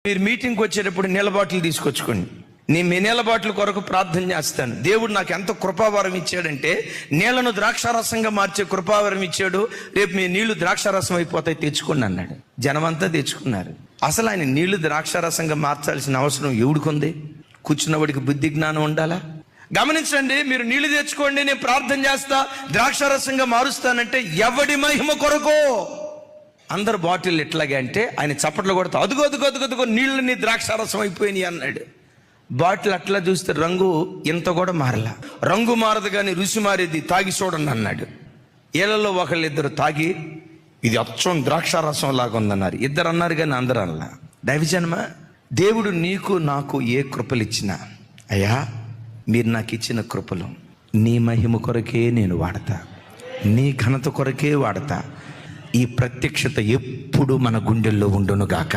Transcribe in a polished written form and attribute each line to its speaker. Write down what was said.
Speaker 1: మీరు మీటింగ్కి వచ్చేటప్పుడు నీళ్ళ బాటిల్ తీసుకొచ్చుకోండి. నేను మీ నీళ్ళ బాటిల్ కొరకు ప్రార్థన చేస్తాను. దేవుడు నాకు ఎంత కృపావరం ఇచ్చాడంటే, నీళ్లను ద్రాక్షారసంగా మార్చే కృపావరం ఇచ్చాడు. రేపు మీ నీళ్లు ద్రాక్షారసం అయిపోతాయి, తెచ్చుకోండి అన్నాడు. జనమంతా తెచ్చుకున్నారు. అసలు ఆయన నీళ్లు ద్రాక్షారసంగా మార్చాల్సిన అవసరం ఎవడికుంది? కూర్చున్నవాడికి బుద్ధి జ్ఞానం ఉండాలా? గమనించండి, మీరు నీళ్లు తెచ్చుకోండి, నేను ప్రార్థన చేస్తా, ద్రాక్షారసంగా మారుస్తానంటే ఎవడి మహిమ కొరకు? అందరు బాటిల్ ఎట్లాగే అంటే ఆయన చప్పట్లు కొడతా, అదుగో అదుగో అదుగో నీళ్ళని ద్రాక్షారసం అయిపోయినాయి అన్నాడు. బాటిల్ అట్లా చూస్తే రంగు ఇంత కూడా మారలా. రంగు మారదు కానీ రుచి మారేది, తాగి చూడండి అన్నాడు. ఏళ్లలో ఒకళ్ళిద్దరు తాగి ఇది అచ్చం ద్రాక్షారసం లాగా ఉందన్నారు. ఇద్దరు అన్నారు కానీ అందరూ అలా. దైవజనమా, దేవుడు నీకు నాకు ఏ కృపలు ఇచ్చినా, అయ్యా మీరు నాకు ఇచ్చిన కృపలు నీ మహిమ కొరకే నేను వాడతా, నీ ఘనత కొరకే వాడతా. ఈ ప్రత్యక్షత ఎప్పుడు మన గుండెల్లో ఉండును గాక.